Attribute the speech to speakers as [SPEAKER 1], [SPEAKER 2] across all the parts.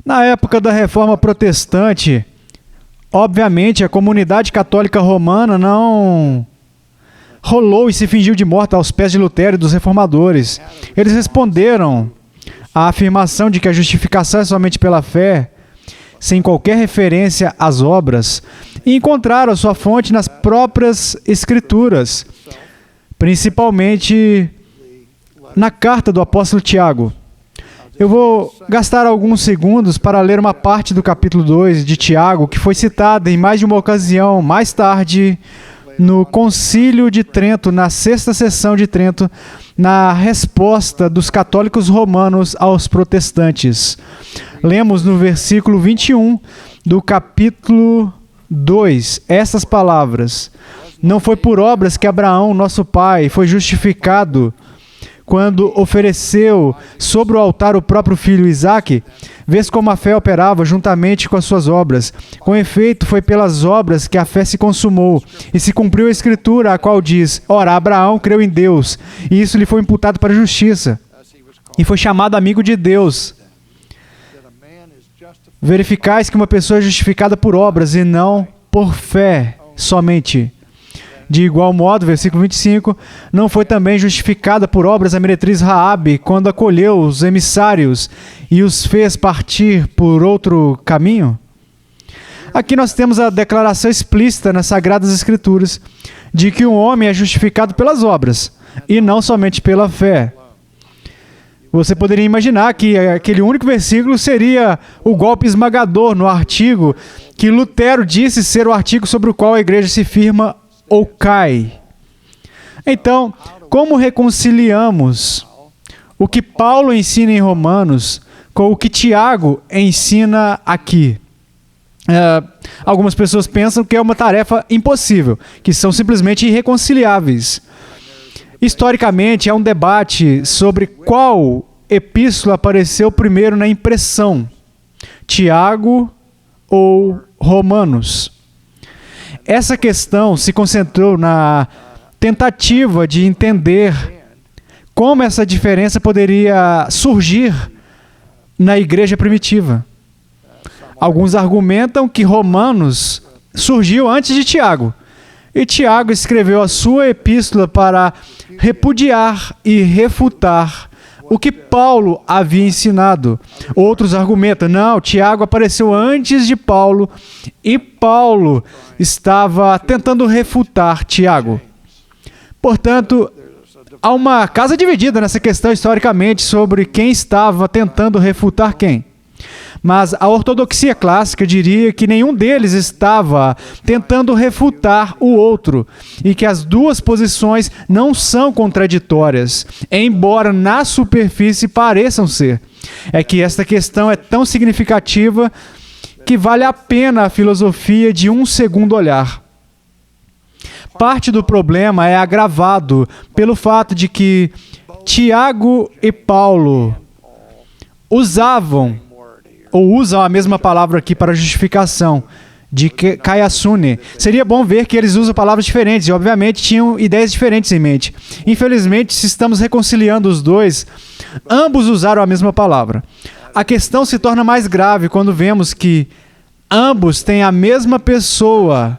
[SPEAKER 1] Na época da Reforma Protestante, obviamente a comunidade católica romana não rolou e se fingiu de morta aos pés de Lutero e dos reformadores. Eles responderam à afirmação de que a justificação é somente pela fé, sem qualquer referência às obras, e encontraram sua fonte nas próprias Escrituras, principalmente na carta do apóstolo Tiago. Eu vou gastar alguns segundos para ler uma parte do capítulo 2 de Tiago, que foi citada em mais de uma ocasião, mais tarde, no Concílio de Trento, na sexta sessão de Trento, na resposta dos católicos romanos aos protestantes. Lemos no versículo 21 do capítulo 2, essas palavras: Não foi por obras que Abraão, nosso pai, foi justificado quando ofereceu sobre o altar o próprio filho Isaque. Vês como a fé operava juntamente com as suas obras. Com efeito, foi pelas obras que a fé se consumou, e se cumpriu a Escritura, a qual diz: Ora, Abraão creu em Deus, e isso lhe foi imputado para a justiça, e foi chamado amigo de Deus. Verificais que uma pessoa é justificada por obras e não por fé somente. De igual modo, versículo 25, não foi também justificada por obras a meretriz Raabe, quando acolheu os emissários e os fez partir por outro caminho? Aqui nós temos a declaração explícita nas Sagradas Escrituras de que um homem é justificado pelas obras e não somente pela fé. Você poderia imaginar que aquele único versículo seria o golpe esmagador no artigo que Lutero disse ser o artigo sobre o qual a igreja se firma ou cai. Então, como reconciliamos o que Paulo ensina em Romanos com o que Tiago ensina aqui? Algumas pessoas pensam que é uma tarefa impossível, que são simplesmente irreconciliáveis. Historicamente, há um debate sobre qual epístola apareceu primeiro na impressão, Tiago ou Romanos. Essa questão se concentrou na tentativa de entender como essa diferença poderia surgir na igreja primitiva. Alguns argumentam que Romanos surgiu antes de Tiago, e Tiago escreveu a sua epístola para repudiar e refutar o que Paulo havia ensinado. Outros argumentam, não, Tiago apareceu antes de Paulo e Paulo estava tentando refutar Tiago. Portanto, há uma casa dividida nessa questão historicamente sobre quem estava tentando refutar quem. Mas a ortodoxia clássica diria que nenhum deles estava tentando refutar o outro e que as duas posições não são contraditórias, embora na superfície pareçam ser. É que esta questão é tão significativa que vale a pena a filosofia de um segundo olhar. Parte do problema é agravado pelo fato de que Tiago e Paulo usam a mesma palavra aqui para justificação, de kaiasune. Seria bom ver que eles usam palavras diferentes e, obviamente, tinham ideias diferentes em mente. Infelizmente, se estamos reconciliando os dois, ambos usaram a mesma palavra. A questão se torna mais grave quando vemos que ambos têm a mesma pessoa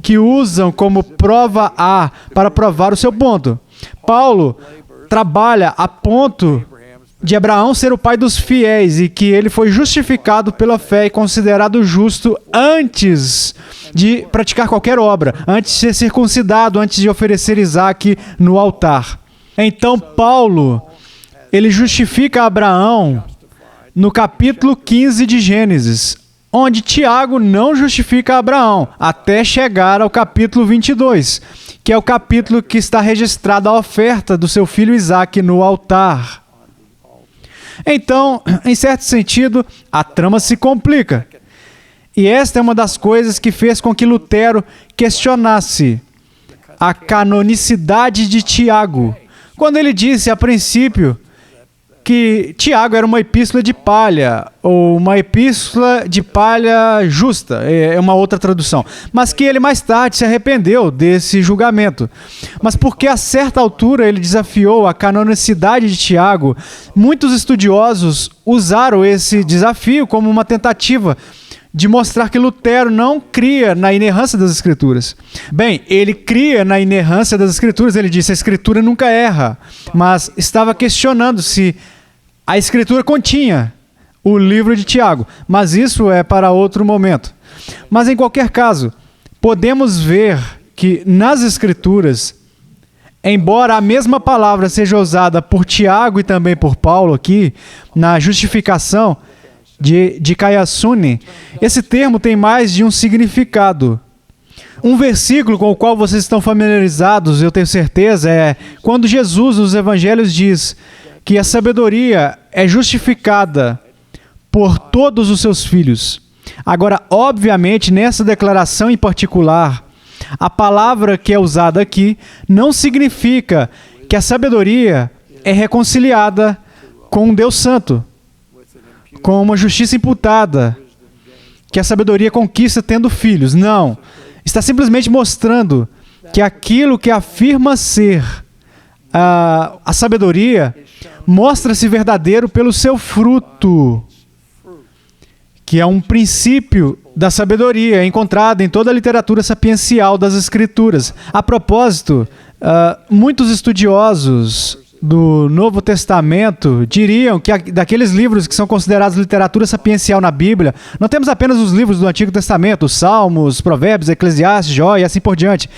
[SPEAKER 1] que usam como prova A para provar o seu ponto. Paulo trabalha a ponto de Abraão ser o pai dos fiéis e que ele foi justificado pela fé e considerado justo antes de praticar qualquer obra, antes de ser circuncidado, antes de oferecer Isaque no altar. Então Paulo, ele justifica Abraão no capítulo 15 de Gênesis, onde Tiago não justifica Abraão, até chegar ao capítulo 22, que é o capítulo que está registrada a oferta do seu filho Isaque no altar. Então, em certo sentido, a trama se complica. E esta é uma das coisas que fez com que Lutero questionasse a canonicidade de Tiago, quando ele disse, a princípio, que Tiago era uma epístola de palha, ou uma epístola de palha justa, é uma outra tradução, mas que ele mais tarde se arrependeu desse julgamento. Mas porque a certa altura ele desafiou a canonicidade de Tiago, muitos estudiosos usaram esse desafio como uma tentativa de mostrar que Lutero não cria na inerrância das Escrituras. Bem, ele cria na inerrância das Escrituras, ele disse, a Escritura nunca erra, mas estava questionando se a Escritura continha o livro de Tiago, mas isso é para outro momento. Mas em qualquer caso, podemos ver que nas Escrituras, embora a mesma palavra seja usada por Tiago e também por Paulo aqui, na justificação de Kayasuni, esse termo tem mais de um significado. Um versículo com o qual vocês estão familiarizados, eu tenho certeza, é quando Jesus nos evangelhos diz que a sabedoria é justificada por todos os seus filhos. Agora, obviamente, nessa declaração em particular, a palavra que é usada aqui não significa que a sabedoria é reconciliada com um Deus Santo, com uma justiça imputada, que a sabedoria conquista tendo filhos. Não. Está simplesmente mostrando que aquilo que afirma ser a sabedoria mostra-se verdadeiro pelo seu fruto, que é um princípio da sabedoria encontrado em toda a literatura sapiencial das Escrituras. A propósito, muitos estudiosos do Novo Testamento diriam que daqueles livros que são considerados literatura sapiencial na Bíblia, não temos apenas os livros do Antigo Testamento, os Salmos, Provérbios, Eclesiastes, Jó e assim por diante,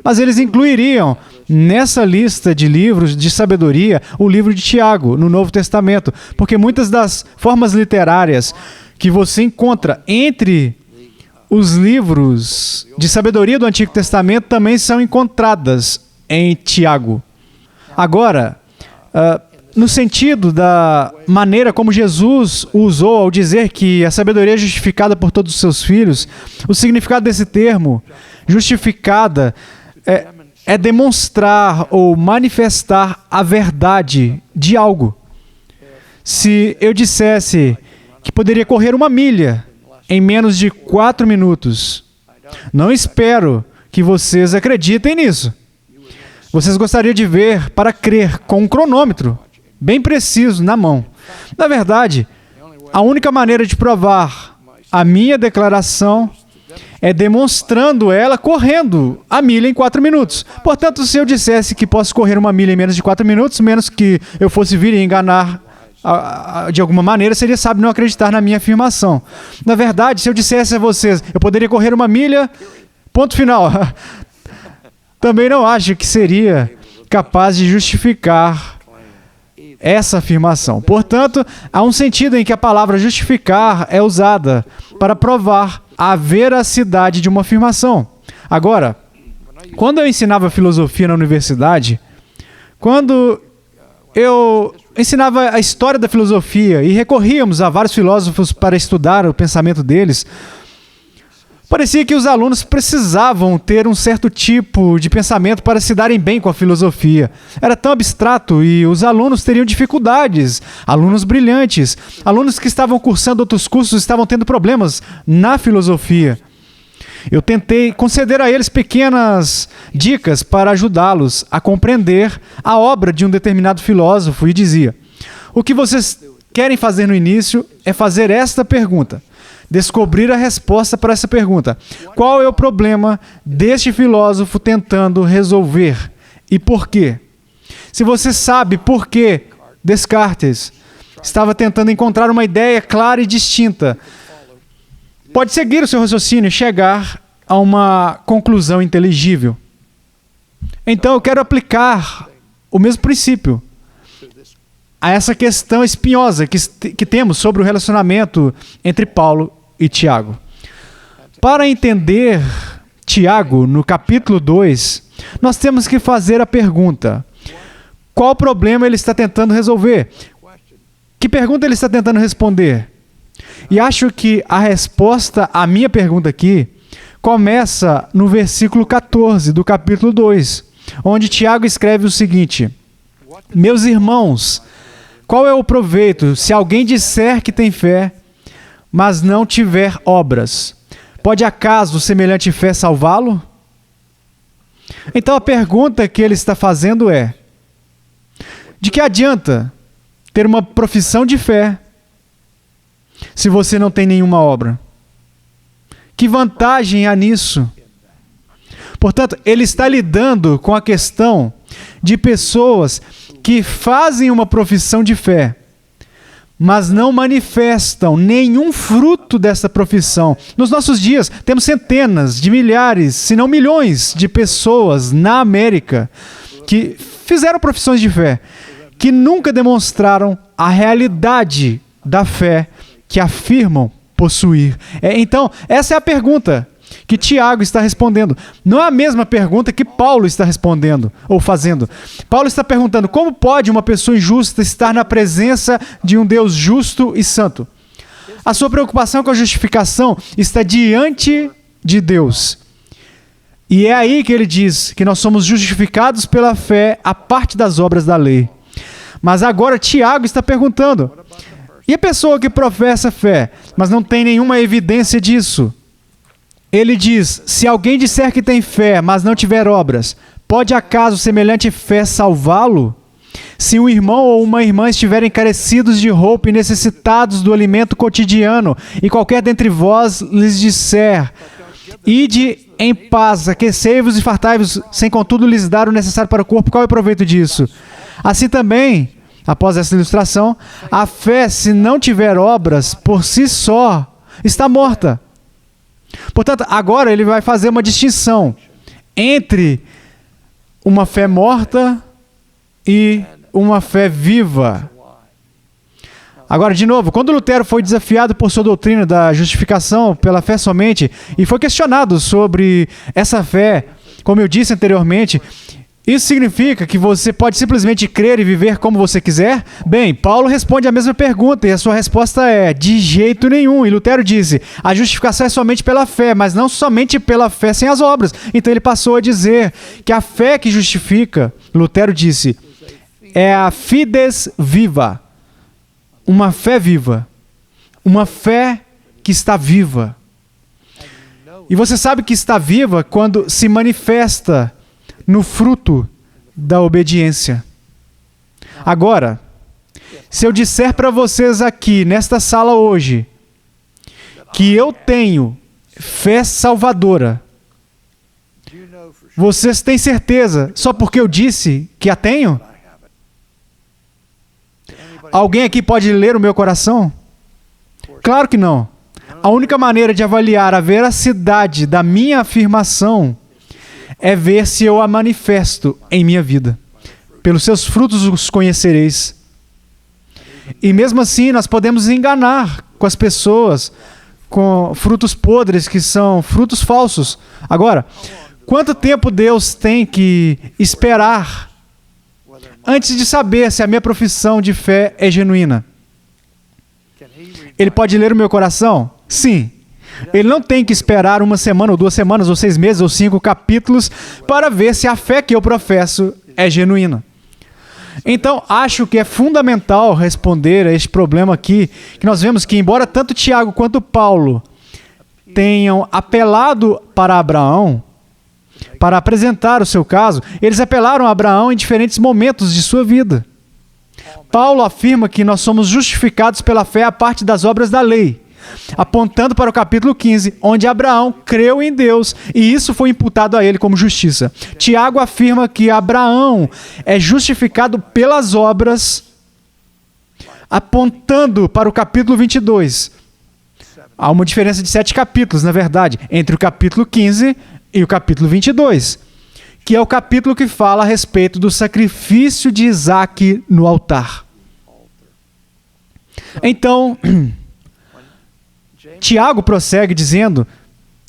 [SPEAKER 1] mas eles incluiriam nessa lista de livros de sabedoria o livro de Tiago, no Novo Testamento, porque muitas das formas literárias que você encontra entre os livros de sabedoria do Antigo Testamento também são encontradas em Tiago. Agora, no sentido da maneira como Jesus usou ao dizer que a sabedoria é justificada por todos os seus filhos, o significado desse termo, justificada, é demonstrar ou manifestar a verdade de algo. Se eu dissesse que poderia correr 1 milha em menos de 4 minutos, não espero que vocês acreditem nisso. Vocês gostariam de ver para crer com um cronômetro bem preciso na mão. Na verdade, a única maneira de provar a minha declaração é demonstrando ela correndo 1 milha em 4 minutos. Portanto, se eu dissesse que posso correr 1 milha em menos de 4 minutos, menos que eu fosse vir e enganar de alguma maneira, seria sábio não acreditar na minha afirmação. Na verdade, se eu dissesse a vocês, eu poderia correr 1 milha, ponto final. Também não acho que seria capaz de justificar essa afirmação. Portanto, há um sentido em que a palavra justificar é usada para provar a veracidade de uma afirmação. Agora, quando eu ensinava filosofia na universidade, quando eu ensinava a história da filosofia e recorríamos a vários filósofos para estudar o pensamento deles, parecia que os alunos precisavam ter um certo tipo de pensamento para se darem bem com a filosofia. Era tão abstrato e os alunos teriam dificuldades. Alunos brilhantes, alunos que estavam cursando outros cursos estavam tendo problemas na filosofia. Eu tentei conceder a eles pequenas dicas para ajudá-los a compreender a obra de um determinado filósofo e dizia: o que vocês querem fazer no início é fazer esta pergunta. Descobrir a resposta para essa pergunta. Qual é o problema deste filósofo tentando resolver? E por quê? Se você sabe por que Descartes estava tentando encontrar uma ideia clara e distinta, pode seguir o seu raciocínio e chegar a uma conclusão inteligível. Então eu quero aplicar o mesmo princípio a essa questão espinhosa que temos sobre o relacionamento entre Paulo e Tiago. Para entender Tiago, no capítulo 2, nós temos que fazer a pergunta: qual problema ele está tentando resolver? Que pergunta ele está tentando responder? E acho que a resposta à minha pergunta aqui começa no versículo 14 do capítulo 2, onde Tiago escreve o seguinte: meus irmãos, Qual é o proveito se alguém disser que tem fé, mas não tiver obras? Pode acaso semelhante fé salvá-lo? Então a pergunta que ele está fazendo é: de que adianta ter uma profissão de fé se você não tem nenhuma obra? Que vantagem há nisso? Portanto, ele está lidando com a questão de pessoas que fazem uma profissão de fé, mas não manifestam nenhum fruto dessa profissão. Nos nossos dias, temos centenas de milhares, se não milhões, de pessoas na América que fizeram profissões de fé, que nunca demonstraram a realidade da fé que afirmam possuir. Então, essa é a pergunta que Tiago está respondendo. Não é a mesma pergunta que Paulo está respondendo ou fazendo. Paulo está perguntando: como pode uma pessoa injusta estar na presença de um Deus justo e santo? A sua preocupação com a justificação está diante de Deus. E é aí que ele diz que nós somos justificados pela fé à parte das obras da lei. Mas agora Tiago está perguntando: e a pessoa que professa fé, mas não tem nenhuma evidência disso? Ele diz: se alguém disser que tem fé, mas não tiver obras, pode acaso semelhante fé salvá-lo? Se um irmão ou uma irmã estiverem carecidos de roupa e necessitados do alimento cotidiano, e qualquer dentre vós lhes disser: ide em paz, aquecei-vos e fartai-vos, sem contudo lhes dar o necessário para o corpo, qual é o proveito disso? Assim também, após essa ilustração, a fé, se não tiver obras, por si só, está morta. Portanto, agora ele vai fazer uma distinção entre uma fé morta e uma fé viva. Agora, de novo, quando Lutero foi desafiado por sua doutrina da justificação pela fé somente, e foi questionado sobre essa fé, como eu disse anteriormente, isso significa que você pode simplesmente crer e viver como você quiser? Bem, Paulo responde a mesma pergunta e a sua resposta é: de jeito nenhum. E Lutero disse: a justificação é somente pela fé, mas não somente pela fé sem as obras. Então ele passou a dizer que a fé que justifica, Lutero disse, é a fides viva. Uma fé viva. Uma fé que está viva. E você sabe que está viva quando se manifesta no fruto da obediência. Agora, se eu disser para vocês aqui, nesta sala hoje, que eu tenho fé salvadora, vocês têm certeza só porque eu disse que a tenho? Alguém aqui pode ler o meu coração? Claro que não. A única maneira de avaliar a veracidade da minha afirmação é ver se eu a manifesto em minha vida. Pelos seus frutos os conhecereis. E mesmo assim, nós podemos enganar com as pessoas com frutos podres, que são frutos falsos. Agora, quanto tempo Deus tem que esperar antes de saber se a minha profissão de fé é genuína? Ele pode ler o meu coração? Sim. Ele não tem que esperar 1 semana, ou 2 semanas, ou 6 meses, ou 5 capítulos para ver se a fé que eu professo é genuína. Então, acho que é fundamental responder a este problema aqui, que nós vemos que, embora tanto Tiago quanto Paulo tenham apelado para Abraão, para apresentar o seu caso, eles apelaram a Abraão em diferentes momentos de sua vida. Paulo afirma que nós somos justificados pela fé à parte das obras da lei, apontando para o capítulo 15, onde Abraão creu em Deus e isso foi imputado a ele como justiça. Tiago afirma que Abraão é justificado pelas obras, apontando para o capítulo 22. Há uma diferença de 7 capítulos, na verdade, entre o capítulo 15 e o capítulo 22, que é o capítulo que fala a respeito do sacrifício de Isaque no altar. Então, Tiago prossegue dizendo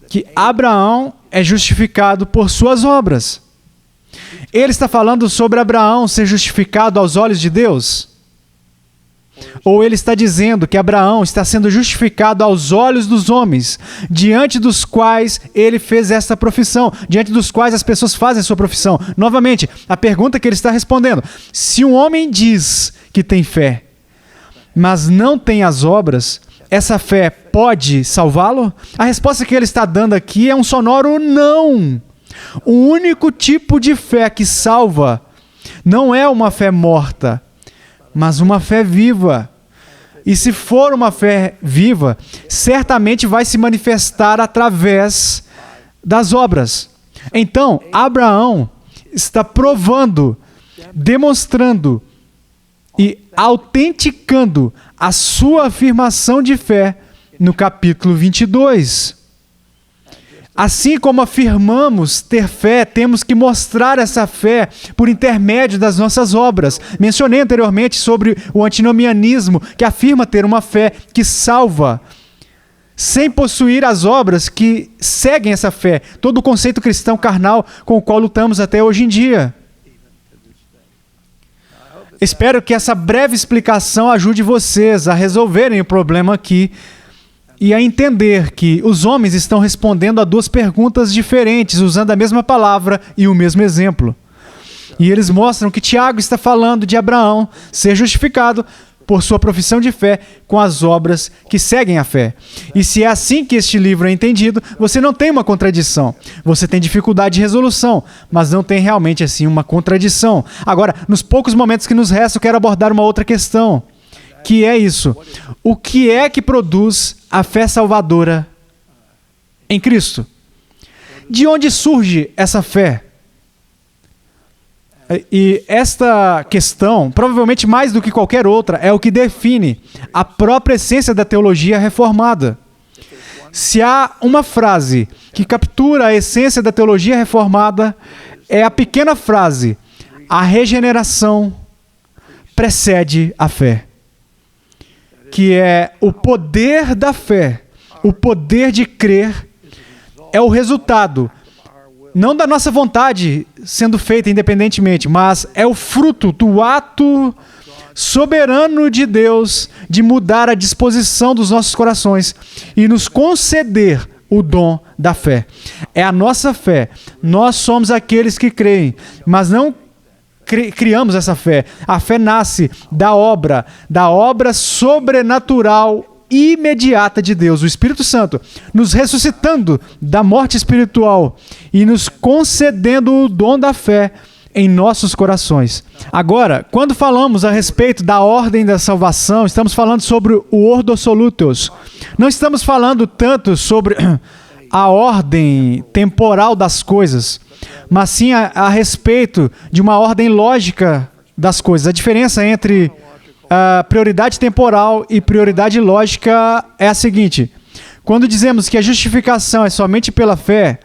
[SPEAKER 1] que Abraão é justificado por suas obras. Ele está falando sobre Abraão ser justificado aos olhos de Deus? Ou ele está dizendo que Abraão está sendo justificado aos olhos dos homens, diante dos quais ele fez esta profissão, diante dos quais as pessoas fazem sua profissão? Novamente, a pergunta que ele está respondendo: se um homem diz que tem fé, mas não tem as obras, essa fé pode salvá-lo? A resposta que ele está dando aqui é um sonoro não. O único tipo de fé que salva não é uma fé morta, mas uma fé viva. E se for uma fé viva, certamente vai se manifestar através das obras. Então, Abraão está provando, demonstrando e autenticando a sua afirmação de fé no capítulo 22. Assim como afirmamos ter fé, temos que mostrar essa fé por intermédio das nossas obras. Mencionei anteriormente sobre o antinomianismo, que afirma ter uma fé que salva, sem possuir as obras que seguem essa fé. Todo o conceito cristão carnal com o qual lutamos até hoje em dia. Espero que essa breve explicação ajude vocês a resolverem o problema aqui e a entender que os homens estão respondendo a duas perguntas diferentes, usando a mesma palavra e o mesmo exemplo. E eles mostram que Tiago está falando de Abraão ser justificado por sua profissão de fé com as obras que seguem a fé. E se é assim que este livro é entendido, você não tem uma contradição. Você tem dificuldade de resolução, mas não tem realmente assim uma contradição. Agora, nos poucos momentos que nos restam, eu quero abordar uma outra questão, que é isso: o que é que produz a fé salvadora em Cristo? De onde surge essa fé? E esta questão, provavelmente mais do que qualquer outra, é o que define a própria essência da teologia reformada. Se há uma frase que captura a essência da teologia reformada, é a pequena frase: a regeneração precede a fé. Que é o poder da fé, o poder de crer, é o resultado, não da nossa vontade sendo feita independentemente, mas é o fruto do ato soberano de Deus de mudar a disposição dos nossos corações e nos conceder o dom da fé. É a nossa fé. Nós somos aqueles que creem, mas não criamos essa fé. A fé nasce da obra sobrenatural imediata de Deus, o Espírito Santo, nos ressuscitando da morte espiritual e nos concedendo o dom da fé em nossos corações. Agora, quando falamos a respeito da ordem da salvação, estamos falando sobre o ordo solutus. Não estamos falando tanto sobre a ordem temporal das coisas, mas sim a respeito de uma ordem lógica das coisas. A diferença entre prioridade temporal e prioridade lógica é a seguinte: quando dizemos que a justificação é somente pela fé,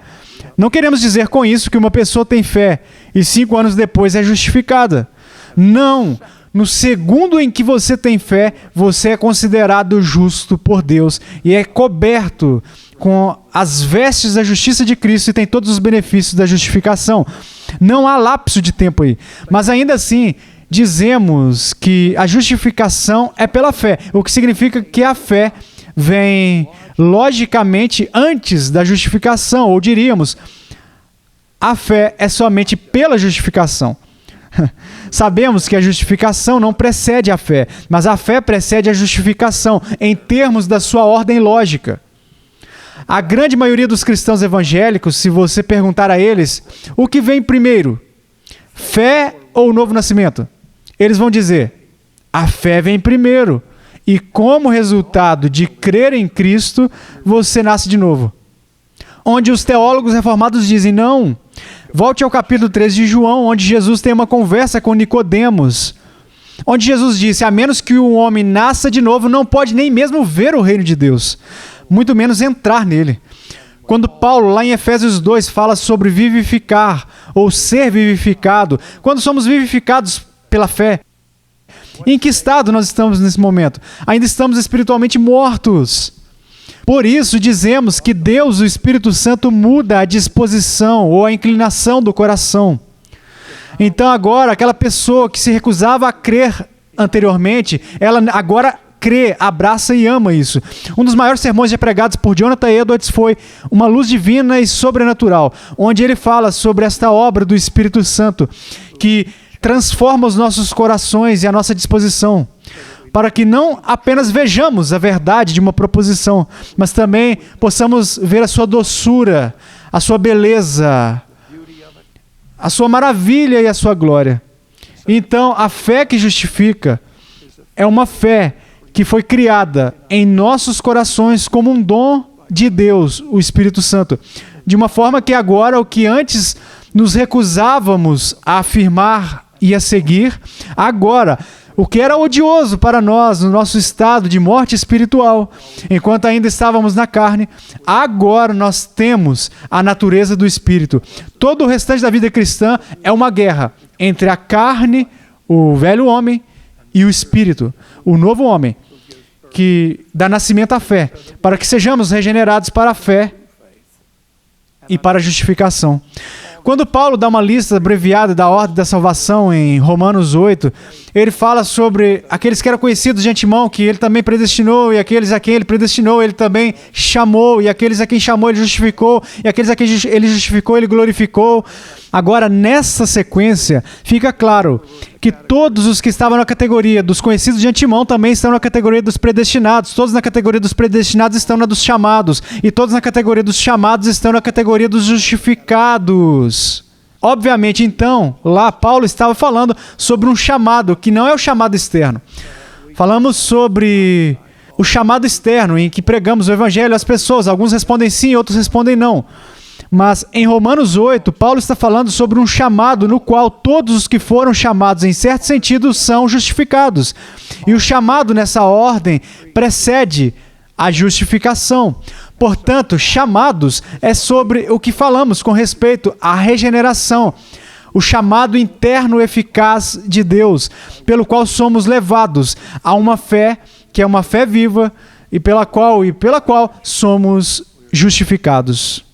[SPEAKER 1] não queremos dizer com isso que uma pessoa tem fé e 5 anos depois é justificada. Não! No segundo em que você tem fé, você é considerado justo por Deus e é coberto com as vestes da justiça de Cristo e tem todos os benefícios da justificação. Não há lapso de tempo aí. Mas ainda assim, dizemos que a justificação é pela fé, o que significa que a fé vem logicamente antes da justificação, ou diríamos, a fé é somente pela justificação. Sabemos que a justificação não precede a fé, mas a fé precede a justificação em termos da sua ordem lógica. A grande maioria dos cristãos evangélicos, se você perguntar a eles, o que vem primeiro? Fé ou novo nascimento? Eles vão dizer, a fé vem primeiro. E como resultado de crer em Cristo, você nasce de novo. Onde os teólogos reformados dizem, não. Volte ao capítulo 13 de João, onde Jesus tem uma conversa com Nicodemos, onde Jesus disse, a menos que o homem nasça de novo, não pode nem mesmo ver o reino de Deus, muito menos entrar nele. Quando Paulo, lá em Efésios 2, fala sobre vivificar, ou ser vivificado, quando somos vivificados pela fé, em que estado nós estamos nesse momento? Ainda estamos espiritualmente mortos. Por isso dizemos que Deus, o Espírito Santo, muda a disposição ou a inclinação do coração. Então agora, aquela pessoa que se recusava a crer anteriormente, ela agora crê, abraça e ama isso. Um dos maiores sermões já pregados por Jonathan Edwards foi Uma Luz Divina e Sobrenatural, onde ele fala sobre esta obra do Espírito Santo, que transforma os nossos corações e a nossa disposição, para que não apenas vejamos a verdade de uma proposição, mas também possamos ver a sua doçura, a sua beleza, a sua maravilha e a sua glória. Então, a fé que justifica é uma fé que foi criada em nossos corações como um dom de Deus, o Espírito Santo. De uma forma que agora, o que antes nos recusávamos a afirmar e a seguir, agora, o que era odioso para nós no nosso estado de morte espiritual, enquanto ainda estávamos na carne, agora nós temos a natureza do Espírito. Todo o restante da vida cristã é uma guerra entre a carne, o velho homem, e o Espírito, o novo homem, que dá nascimento à fé, para que sejamos regenerados para a fé e para a justificação. Quando Paulo dá uma lista abreviada da ordem da salvação em Romanos 8, ele fala sobre aqueles que eram conhecidos de antemão, que ele também predestinou, e aqueles a quem ele predestinou, ele também chamou, e aqueles a quem chamou, ele justificou, e aqueles a quem ele justificou, ele glorificou. Agora, nessa sequência, fica claro que todos os que estavam na categoria dos conhecidos de antemão também estão na categoria dos predestinados. Todos na categoria dos predestinados estão na dos chamados. E todos na categoria dos chamados estão na categoria dos justificados. Obviamente, então, lá Paulo estava falando sobre um chamado, que não é o chamado externo. Falamos sobre o chamado externo, em que pregamos o evangelho às pessoas. Alguns respondem sim, outros respondem não. Mas em Romanos 8, Paulo está falando sobre um chamado no qual todos os que foram chamados em certo sentido são justificados. E o chamado nessa ordem precede a justificação. Portanto, chamados é sobre o que falamos com respeito à regeneração, o chamado interno eficaz de Deus, pelo qual somos levados a uma fé que é uma fé viva e pela qual somos justificados.